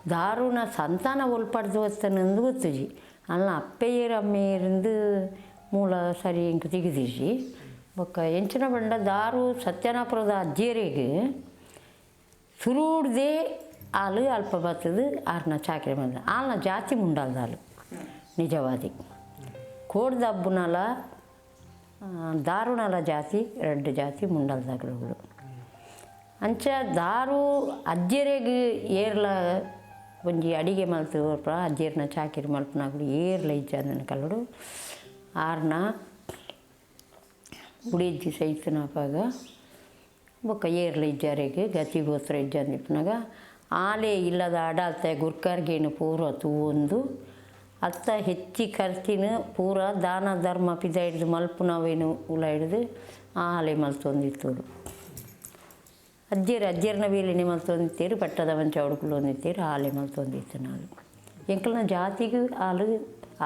ದಾರುನ ಸಂತಾನ ಒಲ್ಪಡ್ದು ವಸ್ತನಂದು ಗೊತ್ತುಜಿ ಅಲ್ಲ ಅಪ್ಪೆಯರು ಅಮ್ಮೆಯರಿಂದ ಮೂಲ ಸರಿ ಇಂಕ ತೆಗೆದಿಜಿ ಬೊಕ್ಕ ಎಂಚಿನ ಬಂಡ ದಾರು ಸತ್ಯನಾಪುರದ ಅಜ್ಜಿಯರಿಗೆ ಸುರುಡ್ದೇ ಹಾಲು ಅಲ್ಪ ಬರ್ತದೆ ಆರ್ನ ಚಾಕರಿ ಬಂದ ಹಾಲ್ನ ಜಾತಿ ಮುಂಡಲ್ದ ಹಾಲು ನಿಜವಾದಿ ಕೋಡ್ದ ಹಬ್ಬನಲ ದಾರುನಲ ಜಾತಿ 2 ಜಾತಿ ಮುಂಡಲ್ದಾಗಳು ಅಂಚ ದಾರು ಅಜ್ಜಿಯರಿಗೆ ಏರ್ಲ ಒಂಜಿ ಅಡಿಗೆ ಮಲ್ತು ಅಜ್ಜಿಯರ್ನ ಚಾಕಿರಿ ಮಲ್ಪನಾಗಳು ಏರ್ಲ ಇಜ್ಜಂದನ ಕಲ್ಲಡು ಆರ್ನ ಉಡಿಜ್ಜಿ ಸೈತನಪಾಗ ಬೊಕ್ಕ ಏರ್ಲ ಇಜ್ಜಾರಿಗೆ ಗತಿ ಗೋತ್ರ ಇಜ್ಜಂದಿಪ್ಪನಾಗ ಆಲೆ ಇಲ್ಲದ ಆಡಾಲ್ತ ಗುರ್ಕರ್ಗೇನು ಪೂರ ತೂವೊಂದು ಅತ್ತ ಹೆಚ್ಚಿ ಖರ್ಚಿನ ಪೂರ ದಾನ ಧರ್ಮ ಪಿದ ಹಿಡಿದು ಮಲ್ಪುನವೇನು ಉಲ ಹಿಡಿದು ಆಲೆ ಮಲ್ತೊಂದಿತ್ತು ಅಜ್ಜಿಯರ್ನ ಬೇಲಿನೇ ಮಲ್ತೊಂದಿತ್ತೇರು ಪಟ್ಟದ ಮಂಚ ಹುಡುಕಲು ಹೊಂದಿತ್ತೇರು ಆಲೆ ಮಲ್ತೊಂದಿತ್ತು ನಾನು ಎಂಕಲ್ನ ಜಾತಿಗೂ ಹಾಲು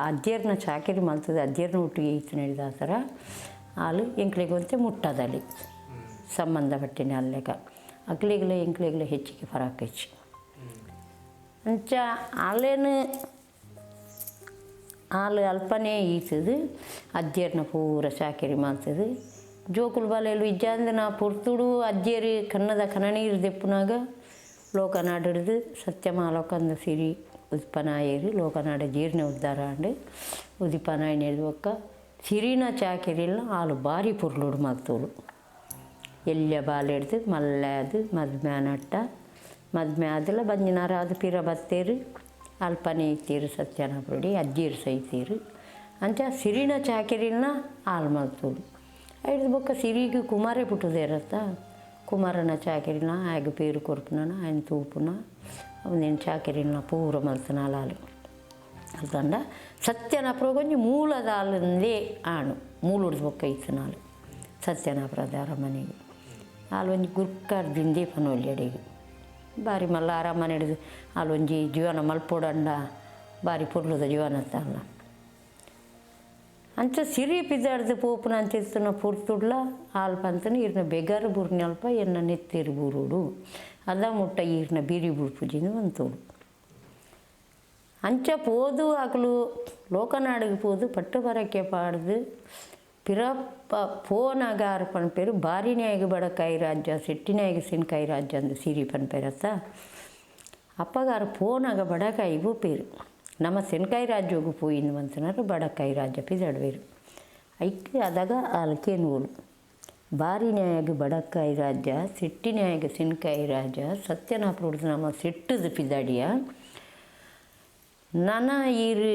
ಅಜ್ಜಿಯರ್ನ ಚಾಕರಿ ಮಲ್ತದೆ ಅಜ್ಜಿಯರ್ನ ಒಟ್ಟಿಗೆ ಈತು ನಡೆದ ಆ ಥರ ಹಾಲು ಎಂಕ್ಳಿಗೆ ಒಂತೆ ಮುಟ್ಟದಲ್ಲಿ ಸಂಬಂಧಪಟ್ಟಿನ ಅಲ್ಲೆಗ ಅಕ್ಳಿಗಲೇ ಎಂಕ್ಳಿಗಲೇ ಹೆಚ್ಚಿಗೆ ಫರಾಕ್ ಹೆಚ್ಚು ಅಂಚ ಹಾಲೇನು ಹಾಲು ಅಲ್ಪನೇ ಈಸದು ಅಜ್ಜಿಯರ್ನ ಪೂರ ಚಾಕರಿ ಮಾಡ್ತದೆ ಜೋಕುಲು ಬಾಲೆಲು ಇಜ್ಜಾಂದನ ಪುರ್ತುಡು ಅಜ್ಜಿಯರು ಕನ್ನದ ಕನನೀರು ದೆಪ್ಪುನಾಗ ಲೋಕನಾಡು ಹಿಡಿದು ಸತ್ಯಮಾಲಕಂದ ಸಿರಿ ಉದಿಪನಾಯರು ಲೋಕನಾಡ ಜೀರ್ಣ ಉದ್ಧಾರ ಅಂಡು ಉದಿಪನಾಯನೇದು ಒಕ್ಕ ಸಿರಿನ ಚಾಕರಿಲ್ಲ ಹಾಲು ಭಾರಿ ಪುರ್ಲುಡು ಮಲ್ತೋಳು ಎಲ್ಯ ಬಾಲೆ ಹಿಡ್ದು ಮಲ್ಲೆ ಅದು ಮದ್ಮೆ ನಟ್ಟ ಮದ್ಮೆ ಆದಲ್ಲ ಬಂಜಿನಾರ ಅದು ಪಿರ ಬತ್ತೇರು ಅಲ್ಪನೇ ಇತ್ತೀರು ಸತ್ಯನಾಪುರಡಿ ಅಜ್ಜಿರು ಸೈತೀರು ಅಂಚ ಸಿರಿನ ಚಾಕರಿನ ಹಾಲು ಮಲ್ತೋಳು ಹಿಡಿದು ಬೊಕ್ಕ ಸಿರಿಗೆ ಕುಮಾರೇ ಪುಟ್ಟದೇ ಇರತ್ತ ಕುಮಾರನ ಚಾಕರಿನ ಆಗ ಪೇರು ಕೊರ್ಪುನ ఆయన ತೂಪುನ ಅವನೇನು ಚಾಕರಿನ ಪೂರ ಮಲ್ತನ ಹಾಲು ಅಲ್ತಂಡ ಸತ್ಯನಾಪುರ ಕೊಂಚ ಮೂಲದ ಹಾಲಿಂದೇ ಆಣು ಮೂಲುಡ್ದು ಬೊಕ್ಕ ಇತ್ತು ಹಾಲು ಸತ್ಯನಾಪುರದ ಅರಮನೆಗೆ ಹಾಲು ಒಂಜಿ ಗುರ್ಕಾರ್ದಿಂದೇ ಪನೊಲ್ಲಿ ಅಡಿಗೆ ಬಾರಿ ಮಲ್ಲ ಅರಮನೆ ಹಿಡಿದು ಹಾಲು ಒಂಜಿ ಜೀವನ ಮಲ್ಪೊಡಂಡ ಬಾರಿ ಪುರ್ಲದ ಜೀವನ ಅಲ್ಲ ಅಂಚ ಸಿರಿ ಪಿದಾಡ್ದು ಪೋಪುನ ಅಂತಿರ್ತನ ಪುರ್ತುಡ್ಲ ಹಾಲು ಪಂತನ ಈರ್ನ ಬೆಗರು ಬುರ್ನಿ ಅಲ್ಪ ಎನ್ನ ನೆತ್ತಿರು ಬುರುಡು ಅದ ಮುಟ್ಟ ಈರ್ನ ಬೀರಿ ಬುಡ್ಪುಜಿನ ಅಂತೋಡು ಅಂಚ ಪೋದು ಅಕಲು ಲೋಕನಾಡಿಗೆ ಪೋದು ಪಟ್ಟು ಬರಕ್ಕೆ ಪಾಡ್ದು ಪಿರಪ್ಪ ಪೋನಾಗ ಆರ್ಪಣ ಪೇರು ಬಾರಿನಾಯಿಗೆ ಬಡಕಾಯಿ ರಾಜ್ಯ ಸೆಟ್ಟಿನಾಯಿಗೆ ಸಿನ್ಕಾಯಿ ರಾಜ್ಯ ಅಂದು ಸಿರಿ ಪನ್ ಪೇರತ್ತ ಅಪ್ಪಗಾರ ಪೋನಾಗ ಬಡಕಾಯಿಗೂ ಪೇರು ನಮ್ಮ ಸೆನ್ಕಾಯಿ ರಾಜ್ಯಗೂ ಪೋಯಿಂದು ಅಂತನಾರು ಬಡಕಾಯಿ ರಾಜ್ಯ ಪಿದಾಡ್ವೇರು ಐಕ್ಕೆ ಅದಾಗ ಅಲ್ಕೆ ನೂಲು ಬಾರಿನಾಯಿಗೆ ಬಡಕಾಯಿ ರಾಜ್ಯ ಸೆಟ್ಟಿನಾಯಿಗೆ ಸಿನ್ಕಾಯಿ ರಾಜ್ಯ ಸತ್ಯನಾಪುರ ನಮ್ಮ ಸೆಟ್ಟದು ಪಿದಾಡಿಯ ನನ ಈರು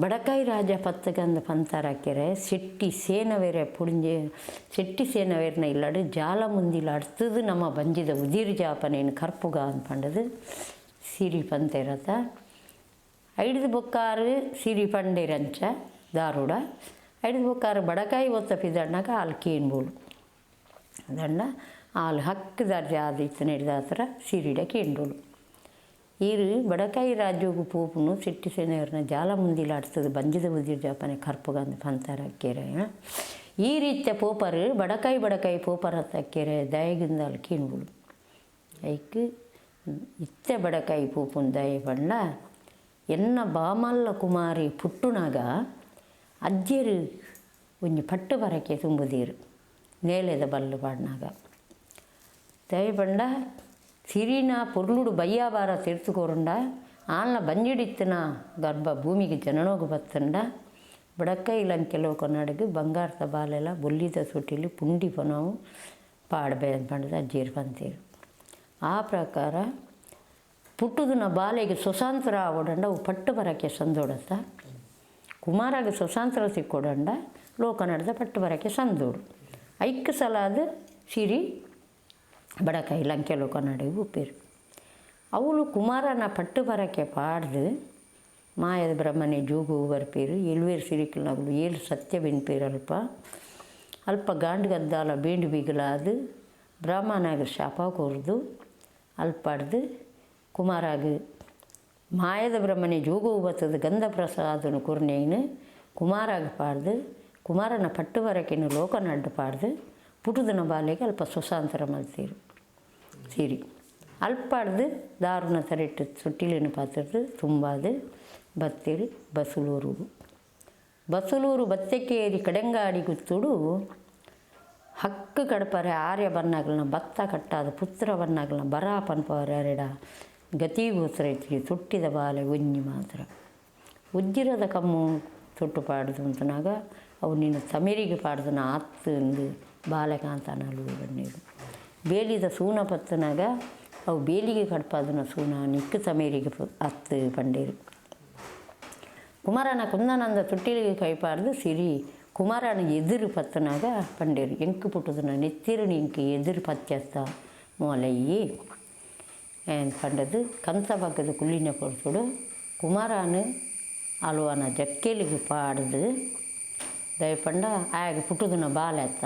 ಬಡಕಾಯಿ ರಾಜ ಪತ್ತಗಂದ ಪಂತಾರಾಕ್ಯರೆ ಸೆಟ್ಟಿ ಸೇನವೇರೆ ಪುಡಿಂಜೆ ಸೆಟ್ಟಿ ಸೇನವೇರ್ನ ಇಲ್ಲಾಡು ಜಾಲ ಮುಂದಿಲ್ಲ ಅಡ್ತದು ನಮ್ಮ ಬಂಜಿದ ಉದಿರು ಜಾಪನೇನು ಕರ್ಪುಗ ಅಂದ್ಪಂಡದು ಸಿರಿ ಪಂತೇರತ್ತ ಐಡ್ದು ಬೊಕ್ಕಾರು ಸಿರಿ ಪಂಡೇರಂಚ ದಾರುಡ ಐಡ್ದು ಬೊಕ್ಕಾರು ಬಡಕಾಯಿ ಒತ್ತ ಪಿದಣ್ಣಾಗ ಹಾಲು ಕೇನ್ಬೋಳು ದಂಡ ಹಾಲು ಹಕ್ಕದಾರ್ಜ ಆದಿತ್ತು ನಡೆದ ಹತ್ರ ಸಿರಿಡ ಕೇಂಡೋಳು ಈರು ಬಡಕಾಯಿ ರಾಜ್ಯಗೂ ಪೋಪುನು ಸೆಟ್ಟಿ ಸೇನೆಯವ್ರನ್ನ ಜಾಲ ಮುಂದಿಲ್ಲ ಆಡ್ತದೆ ಬಂಜಿದ ಉದಿರು ಜಾಪನೆ ಕರ್ಪುಗಂದು ಪಂತಾರಕ್ಕೆರೆ ಈ ರೀತಿಯ ಪೋಪರು ಬಡಕಾಯಿ ಪೋಪರ ಹತ್ತಕ್ಕೆರೆ ದಯಗಿಂದ ಅಲ್ಲಿ ಕೇನ್ಬೋಳು ಐಕ್ ಇತ್ತೆ ಬಡಕಾಯಿ ಪೋಪುನ ದಯ ಬಂಡ ಎನ್ನ ಬಾಮಲ್ಲ ಕುಮಾರಿ ಪುಟ್ಟುನಾಗ ಅಜ್ಜಿಯರು ಒಂಜಿ ಪಟ್ಟು ಬರಕ್ಕೆ ತುಂಬುದೀರು ನೇಲೆದ ಬಲ್ಲು ಪಾಡ್ನಾಗ ದಯ ಬಂಡ ಸಿರಿನ ಪುರ್ಲುಡು ಬಯ್ಯಾಬಾರ ತೆರ್ದುಕೊರಂಡ ಆಲ್ನ ಬಂಜಿಡಿತ್ತನ ಗರ್ಭ ಭೂಮಿಗೆ ಜನನೋಗ ಬತ್ತಂಡ ಬಡಕಾಯಿ ಲಂಕೆಲೋ ಕೊನಾಡಿಗೆ ಬಂಗಾರದ ಬಾಲೆಲ್ಲ ಬೊಲ್ಲಿದ ಸೊಟ್ಟಿಲಿ ಪುಂಡಿ ಪನವು ಪಾಡ್ಬೇ ಬಂಡದ ಅಜ್ಜಿಯರು ಬಂತೀರು ಆ ಪ್ರಕಾರ ಪುಟ್ಟುದನ ಬಾಲೆಗೆ ಸ್ವತಂತ್ರ ಆವಡಂಡ ಅವು ಪಟ್ಟು ಬರಕ್ಕೆ ಸಂದೋಡತ್ತ ಕುಮಾರಾಗ ಸ್ವತಂತ್ರ ಸಿಕ್ಕೊಡಂಡ ಲೋಕನಡ್ದ ಪಟ್ಟು ಬರಕ್ಕೆ ಸಂದೋಡು ಐಕ್ಕ ಸಲ ಅದು ಸಿರಿ ಬಡಕಾಯಿ ಲಂಕೆ ಲೋಕನಾಡಿಗೆ ಉಪ್ಪೇರು ಅವಳು ಕುಮಾರನ ಪಟ್ಟು ಬರಕ್ಕೆ ಪಾಡ್ದು ಮಾಯದ ಬ್ರಹ್ಮನೆ ಜೋಗು ಬರ್ಪೇರು ಎಲ್ವೇರು ಸಿರಿಕಲ್ನಾಗಲು ಏಳು ಸತ್ಯ ಬೆನ್ಪೇರು ಅಲ್ಪ ಗಾಂಡು ಗದ್ದಾಲ ಬೇಂಡು ಬಿಗಲಾದು ಬ್ರಾಹ್ಮಣಾಗ ಶಾಪ ಕೊರ್ದು ಅಲ್ಪಾಡ್ದು ಕುಮಾರಾಗ ಮಾಯದ ಬ್ರಹ್ಮನೆ ಜೋಗು ಬತ್ತದ ಗಂಧ ಪ್ರಸಾದನು ಕುರ್ನೇನು ಕುಮಾರಾಗ ಪಾಡ್ದು ಕುಮಾರನ ಪಟ್ಟು ಬರಕೆನು ಲೋಕನಡ್ಡು ಪಾಡ್ದು ಪುಟುದನ ಬಾಲೆಗೆ ಅಲ್ಪ ಸ್ವತಂತ್ರ ಮಲ್ತೀರು ಸಿರಿ ಅಲ್ಪಾಡ್ದು ದಾರುನ ತರೆಟ್ಟು ಸುಟ್ಟಿಲಿನ ಪಾತ್ರದ ತುಂಬಾದು ಬತ್ತೇರಿ ಬಸಲೂರು ಬತ್ತೆಕೇರಿ ಕಡೆಂಗಾಡಿ ಗುತ್ತುಡು ಹಕ್ಕು ಕಡಪರೆ ಆರ್ಯ ಬನ್ನಾಗಲನ ಭತ್ತ ಕಟ್ಟಾದ ಪುತ್ರ ಬನ್ನಾಗಲನ ಬರ ಪನ್ಪವರೆ ಅರೆಡ ಗತಿಗೋಸ್ಕರ ತೊಟ್ಟಿದ ಬಾಲೆ ಒಂಜಿ ಮಾತ್ರ ಉಜ್ಜಿರದ ಕಮ್ಮು ತೊಟ್ಟು ಪಾಡ್ದು ಅಂತನಾಗ ಅವು ನೀನು ತಮೇರಿಗೆ ಪಾಡ್ದನ ಆತ್ತು ಬಾಲೆ ಕಾಂತಾನಲು ಬಣ್ಣೀರು ಬೇಲಿದ ಸೂನ ಪತ್ತನಾಗ ಅವು ಬೇಲಿಗೆ ಕಡ್ಪಾದನ ಸೂನ ನಿಕ್ಕು ತಮೇರಿಗೆ ಅತ್ತು ಪಂಡೇರು ಕುಮಾರನ ಕುಂದನಂದ ತೊಟ್ಟಿಲಿಗೆ ಕೈಪಾಡ್ದು ಸಿರಿ ಕುಮಾರನ ಎದುರು ಪತ್ತನಾಗ ಪಂಡೇರು ಎಂಕು ಪುಟ್ಟದನ ನೆತ್ತಿರು ಇಂಕು ಎದುರು ಪತ್ಯಸ್ತ ಮೋಲಯ್ಯಿ ಏನು ಪಂಡದು ಕಂಸ ಬಗ್ಗದ ಕುಳ್ಳಿನ ಕೊಡ್ತುಡು ಕುಮಾರನು ಅಲ್ವನ ಜಕ್ಕೇಲಿಗೆ ಪಾಡ್ದು ದಯಪಂಡ ಆಗ ಪುಟ್ಟದನ ಬಾಲೆತ್ತ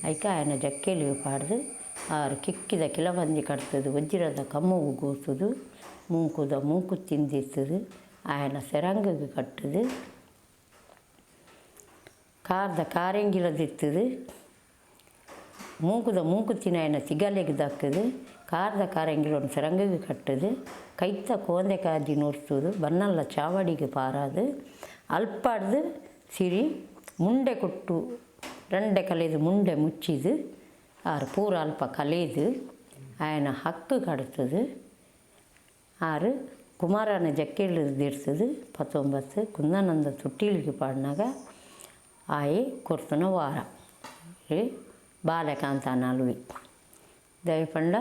ಐಕ ಆಯನ ಜಕ್ಕೇಲಿಗೆ ಪಾಡ್ದು ಆರು ಕಿಕ್ಕಿದ ಕಿಲಬಂದಿ ಕಟ್ತದು ವಜ್ರದ ಕಮ್ಮುಗು ಗೋಸುದು ಮೂಂಕುದ ಮೂಂಕು ತಿಂದಿರ್ತದು ಆಯನ ಸೆರಂಗಿಗೆ ಕಟ್ಟದು ಕಾರ್ದ ಕಾರೆಂಗಿಲದಿರ್ತದು ಮೂಂಕುದ ಮೂಂಕುತ್ತಿನ ಆಯನ ಸಿಗಲೆಗೆ ದಕ್ಕದು ಕಾರ್ದ ಕಾರೆಂಗಿಲೊಂದು ಸೆರಂಗಿಗೆ ಕಟ್ಟದು ಕೈತ ಕೋಂದೆ ಕಾಜಿ ನೋಡ್ತದು ಬನ್ನಲ್ಲ ಚಾವಡಿಗೆ ಪಾರಾದು ಅಲ್ಪಾಡ್ದು ಸಿರಿ ಮುಂಡೆ ಕೊಟ್ಟು ರಂಡೆ ಕಲೆದು ಮುಂಡೆ ಮುಚ್ಚಿದು ಆರು ಪೂರ ಅಲ್ಪ ಕಲೆದು ಆಯನ ಹಕ್ಕು ಕಡ್ತದು ಆರು ಕುಮಾರನ ಜಕ್ಕೆಳಿದಿರ್ತದೆ 19 ಕುಂದನಂದ ತುಟ್ಟಿಲಿಗೆ ಪಾಡಿನಾಗ ಆಯಿ ಕೊರ್ತನ ವಾರ ಬಾಲೆಕಾಂತ ನಾಲ್ವಿ ದಯಪಂಡ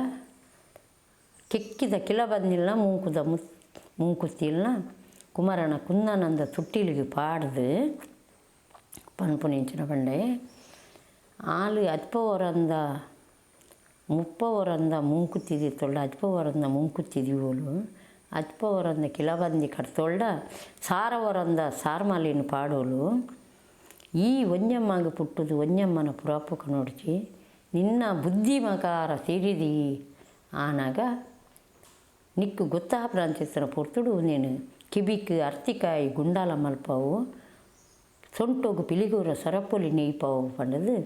ಕಿಕ್ಕಿದ ಕಿಲ ಬಂದಿಲ್ಲ ಮೂಂಕುತ್ತಿಲ್ಲ ಕುಮಾರನ ಕುಂದನಂದ ತುಟ್ಟಿಲಿಗೆ ಪಾಡ್ದು ಪನ್ಪುನಿಂಚಿನ ಬಂಡೆ ಆಳು ಅಜ್ಪವರಂದ ಮುಪ್ಪವರಂದ ಮುಂಕುತ್ತಿದ್ದಿತ್ತೊಳ್ಳ ಅಜ್ಪವರಂದ ಮುಂಕುತ್ತಿದ್ದೀವೋಲು ಅಜ್ಪವರಂದ ಕಿಲಬಂದಿ ಕಟ್ತೊಳ್ಳ ಸಾರವರಂದ ಸಾರ್ಮಾಲಿನ ಪಾಡೋಲು ಈ ಒಂಜಮ್ಮಗ ಪುಟ್ಟದು ಒಂಜಮ್ಮನ ಪುರಾಪಕ ನೋಡ್ಚಿ ನಿನ್ನ ಬುದ್ಧಿ ಮಕಾರ ಸೇರಿದಿ ಆನಾಗ ನಿಕ್ಕು ಗೊತ್ತಾಪ್ರಾಂಚಿಸ್ತರ ಪೊರ್ತುಡು ನೀನು ಕಿಬಿಕ್ ಅರ್ತಿಕಾಯಿ ಗುಂಡಾಲ ಮಲ್ಪವು ಸೊಂಟೋಗು ಪಿಲಿಗೂರ ಸರಪೊಲಿ ನೇಯ್ಪವು ಪಂಡದು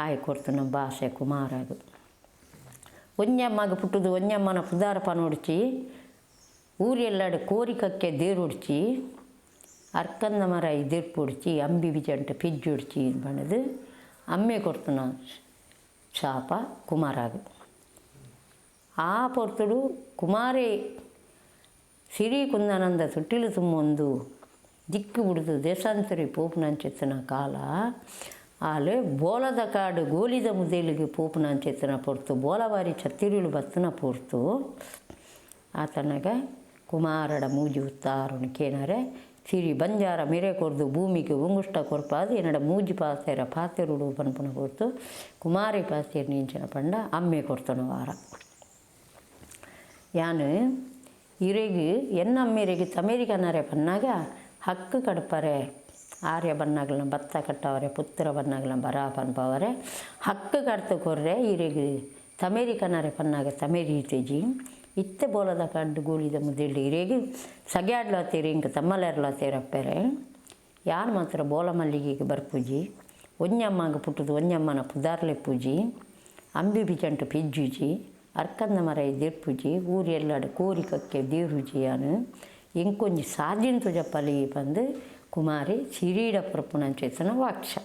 ಆಯ್ ಕೊಡ್ತನ ಭಾಷೆ ಕುಮಾರಾಗ ಒಂಜಮ್ಮಗ ಪುಟ್ಟದು ಒಂಜಮ್ಮನ ಪುದಾರಪ ನೋಡ್ಚಿ ಊರೆಲ್ಲಾಡು ಕೋರಿಕಕ್ಕೆ ದೇರುಡ್ಚಿ ಅರ್ಕಂದ ಮರ ಇದಿರ್ಪುಡ್ಚಿ ಅಂಬಿ ಬಿಜಂಟ ಪಿಜ್ಜುಡ್ಚಿ ಪಂಡದು ಅಮ್ಮೆ ಕೊಡ್ತನ ಶಾಪ ಕುಮಾರಾಗ ಆ ಪೊರ್ತುಡು ಕುಮಾರೇ ಸಿರಿ ಕುಂದನಂದ ಸುಟ್ಟಿಲು ತುಂಬೊಂದು ದಿಕ್ಕು ಬಿಡ್ದು ದೇಶಾಂತರಿ ಪೋಪುನಂಚೆತ್ತನ ಕಾಲ ಆಲೆ ಬೋಲದ ಕಾಡು ಗೋಲಿದ ಮುದೇಲಿಗೆ ಪೋಪುನಂಚೆತ್ತನ ಪೊರ್ತು ಬೋಲವಾರಿ ಛತ್ತಿರುಳು ಬತ್ತನ ಪೊರ್ತು ಆತನಾಗ ಕುಮಾರಡ ಮೂಜಿ ಉತ್ತಾರುಣಿ ಕೇನಾರೆ ಸಿರಿ ಬಂಜಾರ ಮೆರೆ ಕೊರ್ದು ಭೂಮಿಗೆ ಉಂಗುಷ್ಟ ಕೊರ್ಪಾದು ಏನಡ ಮೂಜಿ ಪಾಸೇರ ಪಾತೆರುಡು ಪನ್ಪುನ ಕೊರ್ತು ಕುಮಾರಿ ಪಾಸೇರು ನಿಂಚನ ಪಂಡ ಅಮ್ಮೆ ಕೊಡ್ತನ ವಾರ ಯಾನು ಇರೆಗಿ ಎನ್ನಮ್ಮೆರೆಗಿ ತಮೇರಿಗನರೆ ಪನ್ನಾಗ ಹಕ್ಕು ಕಡ್ಪರೆ ಆರ್ಯ ಬನ್ನಾಗಲನ ಭತ್ತ ಕಟ್ಟವರೆ ಪುತ್ರ ಬನ್ನಾಗಲನ ಬರ ಪನ್ಪವರೆ ಹಕ್ಕು ಕಡ್ತು ಕೊರ್ರೆ ಇರೆಗಿ ತಮೇರಿಕನರೆ ಪನ್ನಾಗ ತಮೇರಿ ತೆಜಿ ಇತ್ತೆ ಬೋಲದ ಕಡ್ಡು ಗೂಳಿದ ಮುದ್ದಿಳ್ಳಿ ಇರೆಗಿ ಸಗ್ಯಾಡ್ಲತ್ತೀರಿ ಇಂಕ ತಮ್ಮಲೆರ್ಲತ್ತೀರಪ್ಪೆರೆ ಯಾರು ಮಾತ್ರ ಬೋಲ ಮಲ್ಲಿಗೆಗೆ ಬರ್ಪುಜಿ ಒಂಜಮ್ಮಗ ಪುಟ್ಟದು ಒಂಜಮ್ಮನ ಪುದಾರ್ಲೆ ಪೂಜಿ ಅಂಬಿ ಬಿಜಂಟು ಪಿಜ್ಜುಜಿ ಅರ್ಕಂದ ಮರ ಇದಿರ್ಪುಜಿ ಊರೆಲ್ಲಾಡು ಕೋರಿಕಕ್ಕೆ ದೇರುಜಿಯಾನು ಇಂಕೊಂಜಿ ಸಾಧಿನ ತುಜಪ್ಪಲಿ ಬಂದು ಕುಮಾರಿ ಸಿರೀಡ ಪುರಪುನಂಚೇತನ ವಾಕ್ಷ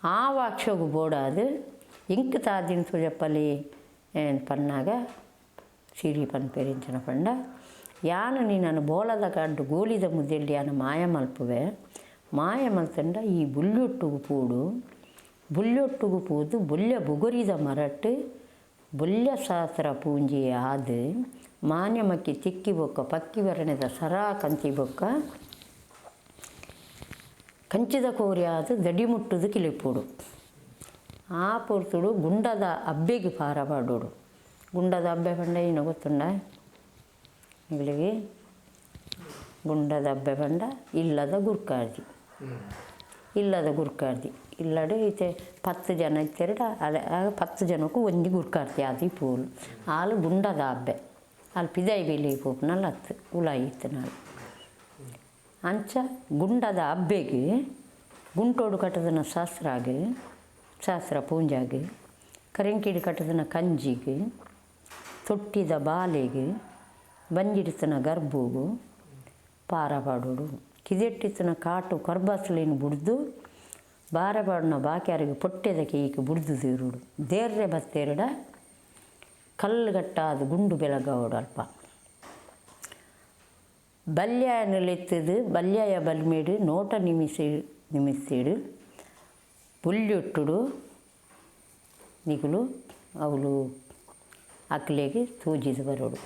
ಆ ವಾಕ್ಷಗು ಬೋಡಾದು ಇಂಕ್ ತಾದಿನ ತುಜಪ್ಪಲಿ ಏನು ಪನ್ನಾಗ ಸಿರಿ ಪನ್ಪೇರಿಂಚನ ಪಂಡ ಯಾನು ನೀನು ಬೋಲದ ಕಡ್ಡು ಗೋಲಿದ ಮುದ್ದೆಲ್ಲಿ ಯಾನು ಮಾಯ ಮಲ್ಪುವೆ ಮಾಯ ಮಲ್ತಂಡ ಈ ಬುಲ್ಲೊಟ್ಟುಗು ಪೂಡು ಬುಲ್ಲೊಟ್ಟುಗು ಪೂದು ಬುಲ್ಯ ಬುಗುರಿದ ಮರಟ್ಟು ಬುಲ್ಯ ಶಾಸ್ತ್ರ ಪೂಂಜಿ ಆದು ಮಾನ್ಯ ಮಕ್ಕಿ ತಿಕ್ಕಿ ಬೊಕ್ಕ ಪಕ್ಕಿ ವರ್ಣದ ಸರಾ ಕಂತಿ ಬೊಕ್ಕ ಕಂಚಿದ ಕೋರಿ ಆದು ದಡಿ ಮುಟ್ಟುದು ಕಿಲಿಪುಡು ಆ ಪೊರ್ತುಡು ಗುಂಡದ ಅಬ್ಬೆಗೆ ಪಾರ ಪಾಡೋಡು ಗುಂಡದ ಅಬ್ಬೆ ಪಂಡ ಏನು ಗೊತ್ತುಂಡ ಇಲ್ಲಿಗೆ ಗುಂಡದ ಅಬ್ಬೆ ಪಂಡ ಇಲ್ಲದ ಗುರ್ಕಾರ್ದಿ ಇಲ್ಲಡು ಈಚೆ 10 ಜನ ಇತ್ತೆರಡ ಅಲೆ 10 ಜನಕ್ಕೂ ಒಂಜಿ ಗುರ್ಕಾರ್ತಿ ಆದಿ ಪೂಲು ಆಲು ಗುಂಡದ ಅಬ್ಬೆ ಅಲ್ಲಿ ಪಿದೈ ಬೇಲಿ ಪೋಪುನಲ್ಲಿ ಹತ್ತು ಉಲಾಯಿ ಇತ್ತು ನಾಳು ಅಂಚ ಗುಂಡದ ಅಬ್ಬೆಗೆ ಗುಂಟೋಡು ಕಟ್ಟದನ ಶಾಸ್ತ್ರ ಪೂಂಜಾಗೆ ಕರೆಂಕಿಡಿ ಕಟ್ಟದನ ಕಂಜಿಗೆ ತೊಟ್ಟಿದ ಬಾಲೆಗೆ ಬಂಜಿಡ್ತನ ಗರ್ಭಗೂ ಪಾರಪಾಡೋಡು ಕಿದೆಟ್ಟಿತನ ಕಾಟು ಕರ್ಬಸ್ಲೇನು ಬುಡ್ದು ಬಾರಪಾಡಿನ ಬಾಕ್ಯಾರಿಗೆ ಪೊಟ್ಟೆದ ಕೇಯಿಗೆ ಬುಡ್ದು ತೀರುಡು ದೇರ್ರೆ ಬತ್ತೆರಡ ಕಲ್ಲುಗಟ್ಟಾದ ಗುಂಡು ಬೆಳಗವಡು ಅಲ್ಪ ಬಲ್ಯನೆಲೆತ್ತದು ಬಲ್ಯಾಯ ಬಲ್ಮೇಡು ನೋಟ ನಿಮಿಸಿಡು ಬುಲ್ಯೊಟ್ಟುಡು ನಿಗುಲು ಅವಳು ಅಕ್ಲೆಗೆ ತೂಜಿದು ಬರೋಡು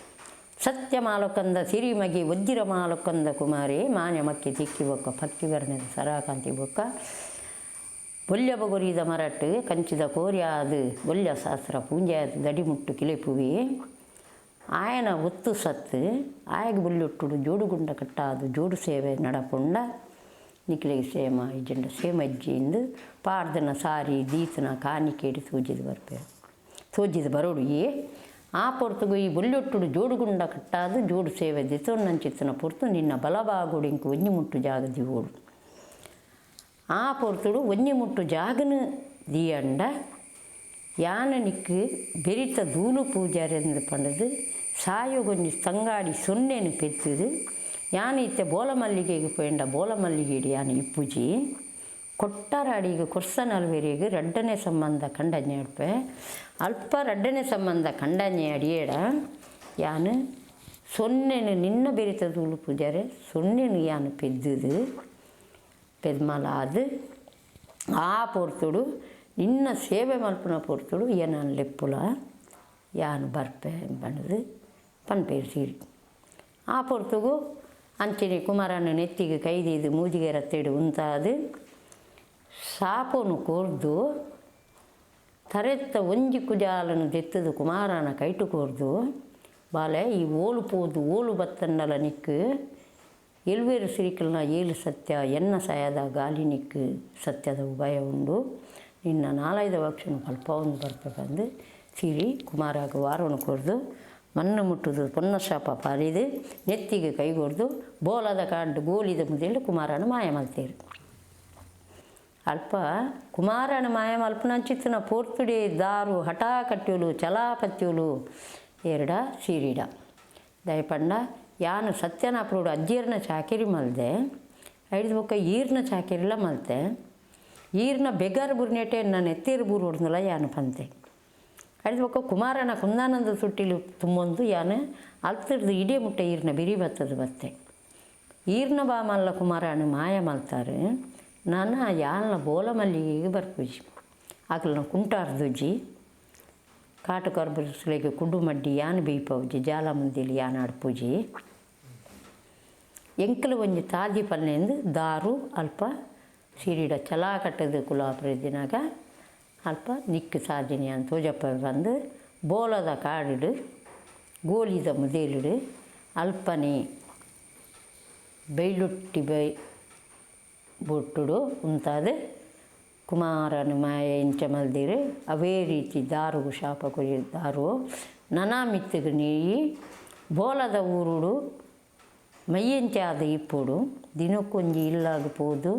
ಸತ್ಯ ಮಾಲಕಂದ ಸಿರಿ ಮಗಿ ಒದ್ದಿರ ಮಾಲಕಂದ ಕುಮಾರಿ ಮಾನ್ಯ ಮಕ್ಕಿ ತಿಕ್ಕಿ ಬೊಕ್ಕ ಪಕ್ಕಿ ವರ್ಣದ ಸರಾಕಾಂತಿ ಬೊಕ್ಕ ಬೊಲ್ಯ ಬಗೊರಿದ ಮರಟ್ಟು ಕಂಚಿದ ಕೋರ್ಯಾದು ಬೊಲ್ಯ ಶಾಸ್ತ್ರ ಪೂಂಜಾದ ದಡಿಮುಟ್ಟು ಕಿಲೆಪುವಿ ಆಯನ ಒತ್ತು ಸತ್ತು ಆಯಗೆ ಬುಲ್ಯೊಟ್ಟುಡು ಜೋಡುಗುಂಡ ಕಟ್ಟಾದು ಜೋಡು ಸೇವೆ ನಡಪುಂಡ ನಿಕ್ಲೆಗೆ ಸೇಮ ಇಜಂಡ ಸೇಮ ಅಜ್ಜಿಯಿಂದ ಪಾರ್ದನ ಸಾರಿ ದೀತನ ಕಾಣಿಕೇಡಿ ತೂಜಿದು ಬರೋಡು ಆ ಪೊರ್ತುಗು ಈ ಬುಲ್ಯೊಟ್ಟುಡು ಜೋಡುಗುಂಡ ಕಟ್ಟಾದು ಜೋಡು ಸೇವೆ ದಿತೊನ್ನಂಚಿತ್ತನ ಪೊರ್ತು ನಿನ್ನ ಬಲಬಾಗುಡಿಂಕು ಒಂಜಿ ಮುಟ್ಟು ಜಾಗದಿ ಓಡು ಆ ಪೊರ್ತುಡು ಒಂಜಿ ಮುಟ್ಟು ಜಾಗನು ದಿಯಂಡ ಯಾನ ನಿಕ್ಕು ಬೆರಿತ ಧೂಲು ಪೂಜಾರೆಂದು ಪಂಡದು ಸಾಯೋಗೊಂಜಿ ತಂಗಾಡಿ ಸೊನ್ನೆನು ಪೆತ್ತದು ಯಾನ ಇತ್ತೆ ಬೋಲ ಮಲ್ಲಿಗೆಗೆ ಪೋಯಂಡ ಬೋಲ ಮಲ್ಲಿಗೆಡಿ ಯಾನ ಇಪ್ಪುಜಿ ಕೊಟ್ಟಾರಾಡಿಗೆ ಕೊರ್ಸನಲ್ವೆರಿಗೆ ರಡ್ಡನೆ ಸಂಬಂಧ ಕಂಡನ್ಯ ಅಡ್ಪೆ ಅಲ್ಪ ರಡ್ಡನೆ ಸಂಬಂಧ ಕಂಡನ್ಯ ಅಡಿಯೇಡ ಯಾನು ಸೊನ್ನೆನು ನಿನ್ನ ಬೆರಿತ ಧೂಲು ಪೂಜಾರೆ ಸೊನ್ನೆನು ಯಾನು ಪೆದ್ದದು ಪೆದ್ಮಲಾದು ಆ ಪೊರ್ತುಡು ನಿನ್ನ ಸೇವೆ ಮಲ್ಪನ ಪೊರ್ತುಡು ಏನಾನು ಲೆಪ್ಪುಲ ಯಾನು ಬರ್ಪೆ ಬಣ್ಣದು ಪನ್ಪೇರು ಸೀರಿ ಆ ಪೊರ್ತುಗು ಅಂಚನೆ ಕುಮಾರನ ನೆತ್ತಿಗೆ ಕೈದಿದ್ದು ಮೂಜಿಗೆ ರತ್ತೆಡು ಉಂತಾದು ಸಾಪನು ಕೋರ್ದು ತರೆತ್ತ ಒಂಜಿ ಕುಜಾಲನು ದೆತ್ತದು ಕುಮಾರನ ಕೈಟು ಕೋರ್ದು ಬಾಲೆ ಈ ಓಲು ಪೋದು ಓಲು ಬತ್ತನ್ನಲ ನಿಕ್ಕು ಎಲ್ವೇರು ಸಿರಿಕಲ್ನ ಏಳು ಸತ್ಯ ಎನ್ನ ಸಾಯದ ಗಾಲಿ ನಿಕ್ಕು ಸತ್ಯದ ಉಭಯ ಉಂಡು ನಿನ್ನ 4-5 ವರ್ಷ ಸ್ವಲ್ಪ ಒಂದು ಬರ್ತೆ ಬಂದು ಸಿರಿ ಕುಮಾರಾಗ ವಾರವನ್ನು ಕೊರ್ದು ಮಣ್ಣು ಮುಟ್ಟುದು ಪೊನ್ನ ಶಾಪ ಪಾಲಿದು ನೆತ್ತಿಗೆ ಕೈಗೊಡ್ದು ಬೋಲದ ಕಾಡು ಗೋಲಿದ ಮುದೇಳು ಕುಮಾರನ ಮಾಯ ಮಲ್ತೇರು ಅಲ್ಪ ಕುಮಾರನ ಮಾಯ ಮಲ್ಪನಂಚಿತ್ತಿನ ಪೋರ್ತುಡೆ ದಾರು ಹಠಾ ಕಟ್ಟ್ಯೋಲು ಚಲಾಪತ್ಯೋಲು ಎರಡ ಸೀರಿಡ ದಯಪಂಡ ಯಾನು ಸತ್ಯನಾಪುಡು ಅಜ್ಜಿಯರ್ನ ಚಾಕಿರಿ ಮಲ್ದೆ ಐದು ಬೊಕ್ಕ ಈರ್ನ ಚಾಕಿರಿಲ್ಲ ಮಲ್ತೆ ಈರ್ನ ಬೆಗರ್ ಬುರ್ನೆಟೆ ನನ್ನ ಎತ್ತೇರು ಬೂರು ಹೊಡ್ದಲ್ಲ ಯಾನು ಪಂತೆ ಐದು ಬೊಕ್ಕ ಕುಮಾರನ ಕುಂದಾನಂದ ಸುಟ್ಟಿಲು ತುಂಬೊಂದು ಯಾನು ಅಲ್ತಿಡ್ದು ಇಡೀ ಮುಟ್ಟೆ ಈರ್ನ ಬಿರಿ ಬತ್ತದು ಬತ್ತೆ ಈರ್ನ ಬಾ ಮಲ್ಲ ಕುಮಾರನ ಮಾಯ ಮಲ್ತಾರೆ ನಾನು ಯಾಲ್ನ ಬೋಲ ಮಲ್ಲಿಗೆಗೆ ಬರ್ಪುಜಿ ಆಕಲ್ನ ಕುಂಟಾರ್ದುಜ್ಜಿ ಕಾಟು ಕರ್ಬಸ್ಲೆಗೆ ಕುಡ್ಡು ಮಡ್ಡಿ ಯಾನು ಬೇಯ್ಪವುಜಿ ಜಾಲ ಮುಂದಿಲಿ ಯಾನು ಆಡ್ಪುಜಿ ಎಂಕಲು ಒಂಜಿ ತಾಜಿ ಪಲ್ಲೆಂದು ದಾರು ಅಲ್ಪ ಸಿರಿಡ ಚಲಾ ಕಟ್ಟದು ಕುಲಾಪುರದಿನಾಗ ಅಲ್ಪ ನಿಕ್ಕು ಸಾಜಿನಿ ಅಂತ ತೋಜಪ್ಪ ಬಂದು ಬೋಲದ ಕಾಡಿಡು ಗೋಲಿದ ಮುದೇಲಿಡು ಅಲ್ಪನೆ ಬೈಲುಟ್ಟಿ ಬೊಟ್ಟುಡು ಉಂತಾದು ಕುಮಾರನ ಮಾಯ ಇಂಚ ಮಲ್ದಿರು ಅವೇ ರೀತಿ ದಾರುಗು ಶಾಪ ಕೊರಿ ದಾರು ನನಾ ಮಿತ್ತಿಗೆ ನೀಯಿ ಬೋಲದ ಊರುಡು ಮೈಯಂಚೆ ಆದ ಇಪ್ಪುಡು ದಿನಕ್ಕೊಂಜಿ ಇಲ್ಲಾಗ ಪೋದು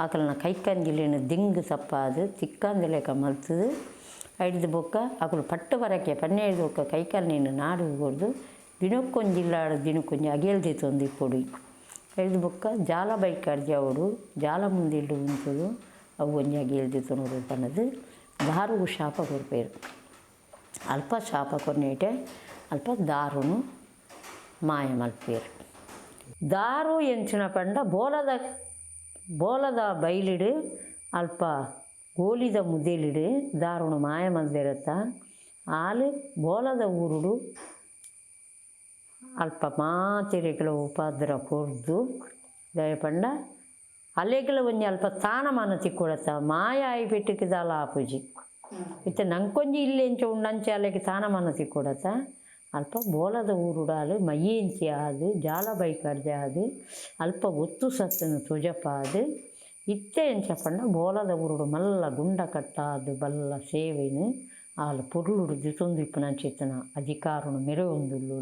ಆಕಲ್ನ ಕೈಕಂಜಿಲಿನ ದಿಂಗು ಸಪ್ಪಾದು ತಿಕ್ಕಂದಿಲೆಕ ಮಲ್ತದು ಐದು ಬೊಕ್ಕ ಆಕಲು ಪಟ್ಟು ಬರಕ್ಕೆ ಪನ್ನೆರಡು ಬೊಕ್ಕ ಕೈಕಲ್ ನೀನು ನಾಡು ಕೊಡ್ದು ದಿನಕ್ಕೊಂಜಿ ಇಲ್ಲಾಡು ದಿನಕ್ಕೊಂಜಿ ಅಗೇಲ್ದಿ ತಂದು ಇಪ್ಪುಡು ಐದು ಬೊಕ್ಕ ಜಾಲ ಬೈಕ್ ಅಡ್ಜಿ ಅವಡು ಜಾಲ ಮುಂದಿಲ್ಲು ಉಂಟುದು ಅವು ಒಂಜಿ ಅಗೇಲ್ದಿ ತೊಂದು ಪನ್ನದು ದಾರುಗು ಶಾಪ ಕೊರ್ಪೇರು ಅಲ್ಪ ಶಾಪ ಕೊರ್ನೇಟೆ ಅಲ್ಪ ದಾರುನು ಮಾಯ ಮಲ್ಪೇರು ದಾರು ಎಂಚಿನ ಪಂಡ ಬೋಲದ ಬೈಲಿಡು ಅಲ್ಪ ಗೋಲಿದ ಮುದೇಲಿಡು ದಾರುನು ಮಾಯ ಮಲ್ದಿರತ್ತ ಆಲು ಬೋಲದ ಊರುಡು ಅಲ್ಪ ಮಾತಿರೆಗಳ ಉಪಾದ್ರ ಕೊರ್ದು ದಯಪಂಡ ಅಲೆಗಳ ಒಂಜಿ ಅಲ್ಪ ಸ್ಥಾನಮಾನ ತಿಕ್ಕೊಡತ್ತ ಮಾಯ ಆಯ್ಬಿಟ್ಟಿಕ್ಕಿದಲ್ಲ ಆಪುಜಿ ಇತ್ತೆ ನಂಕೊಂಜಿ ಇಲ್ಲೆಂಚ ಉಂಡಂಚೆ ಅಲೆಗೆ ಸ್ಥಾನಮಾನ ತಿಕ್ಕೊಡತ್ತ ಅಲ್ಪ ಬೋಲದ ಊರುಡಾಲು ಮೈಯಂಚಿ ಆದು ಜಾಲ ಬೈಕಡ್ದೆ ಆದು ಅಲ್ಪ ಒತ್ತು ಸತ್ತನು ತುಜಪ ಆದು ಇತ್ತೆ ಎಂಚ ಪಂಡ ಬೋಲದ ಊರುಡು ಮಲ್ಲ ಗುಂಡ ಕಟ್ಟಾದು ಬಲ್ಲ ಸೇವೆನು ಆಲು ಪುರ್ಲುಡು ದಿತೊಂದು ಇಪ್ಪನಂಚಿತ್ತನ ಅಧಿಕಾರನು ಮೆರೆಯೊಂದುಲ್ಲು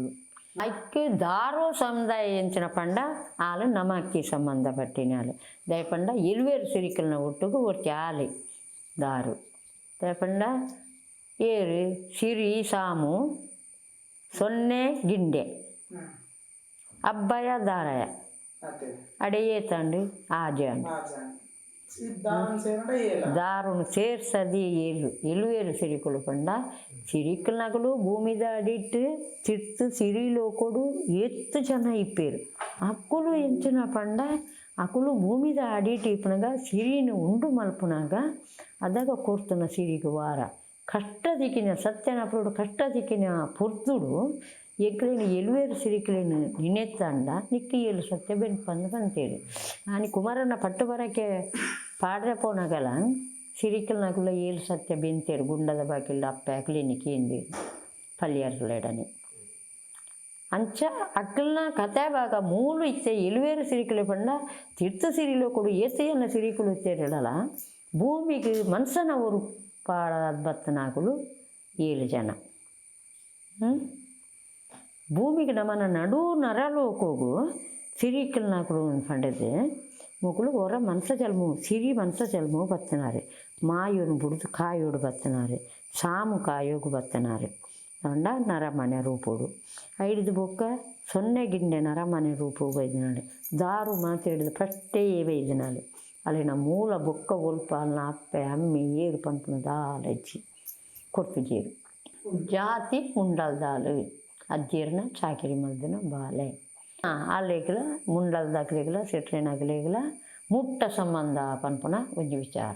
ಅಕ್ಕಿ ದಾರು ಸಮುದಾಯ ಎಂಚಿನ ಪಂಡ ಆಲು ನಮಕ್ಕಿ ಸಂಬಂಧಪಟ್ಟಿನ ಆಲು ದಯಪಂಡ ಇಲ್ವೇರು ಸಿರಿಕಲ್ನ ಒಟ್ಟುಗು ಒಟ್ಟಿ ಆಲೆ ದಾರು ದಯಪಂಡ ಏರು ಸಿರಿ ಸಾಮು ಸೊನ್ನೆ ಗಿಂಡೆ ಅಬ್ಬಯ ದಾರಯ ಅಡೆಯೇ ತಂಡು ಆಜಾಂಡು దారును సేర్సది ఎలువేలు సిరికులు పండ సిరికుల నగలు భూమి దాడిట్టు తిట్టు సిరిలో కొడు ఎత్తు జన ఇప్పారు అక్కులు ఎంచిన పండ అక్కులు భూమి దాడిట్టు ఇప్పునగా సిరిని ఉండు మలుపునాగా అదగా కోరుతున్న సిరికి వార కష్ట దిక్కిన సత్యనప్పుడు కష్ట దిక్కిన పుర్తుడు ఎక్కడైనా ఎలువేరు సిరికలేను నిన్నెత్తండ నిక్కి ఏళ్ళు సత్యబెన్ పంతేడు అని కుమారన్న పట్టుబరకే పాడపోనగల సిరికల నగుల ఏళ్ళు సత్య బెంతేడు గుండದ బాకిళ్ళు అప్పాకలి నికేంది పల్లెర్లేడని ಅಂಚ ಅಕ್ಕಲ್ನ ಕತೆ ಭಾಗ ಮೂಲು ಇತ್ತೆ ಎಳುವೇರು ಸಿರಿಕಲು ಪಂಡ ತೀರ್ಥ ಸಿರಿలో ಕೊಡು ಏಸೆಯನ್ನ ಸಿರಿಕಲು ಇತ್ತೇರಲ್ಲ ಭೂಮಿಗೆ ಮನ್ಸನ ಅವರು ಪಾಡಬತ್ತನಾಗಲು 7 ಜನ ಭೂಮಿಗೆ ನಮ್ಮನ್ನ ನಡು ನರಲೋಕ ಹೋಗು ಸಿರಿಕಲ್ ನಾಕಲು ಪಂಡದೆ ಮುಗುಳು ಹೊರ ಮನಸ ಜಲ್ಮು ಸಿರಿ ಮನಸ ಜಲ್ಮು ಬತ್ತನಾರೆ ಮಾಯೋನು ಬುಡ್ದು ಕಾಯೋಡು ಬತ್ತನಾರೆ ಸಾಮು ಕಾಯೋಗು ಬತ್ತನಾರೆ ಅಂಡ ನರಮನೆ ರೂಪೋಡು ಐದು ಬೊಕ್ಕ ಸೊನ್ನೆ ಗಿಂಡೆ ನರಮನೆ ರೂಪು ಬೈದಿನಾಳೆ ದಾರು ಮಾತಾಡಿದ ಫಸ್ಟೇ ಬೈದಿನಾಳೆ ಅಲ್ಲಿನ ಮೂಲ ಬೊಕ್ಕ ಒಲ್ಪ ಅಲ್ಲ ಅಪ್ಪೆ ಅಮ್ಮಿ ಏರು ಪಂಪನ ದಾಲಜ್ಜಿ ಕೊಟ್ಟು ಜೇರು ಜಾತಿ ಮುಂಡಲ್ ದಾಲು ಅಜ್ಜಿರ್ನ ಚಾಕಿರಿ ಮಲ್ದಿನ ಬಾಲೆ ಅಲ್ಲೇಗಲ ಮುಂಡಲ್ ದಾಖಲೆಗಲ ಸೆಟ್ಲಿನಾಗಲೇಗಲ ಮುಟ್ಟ ಸಂಬಂಧ ಪನ್ಪುನ ಒಂಜಿ ವಿಚಾರ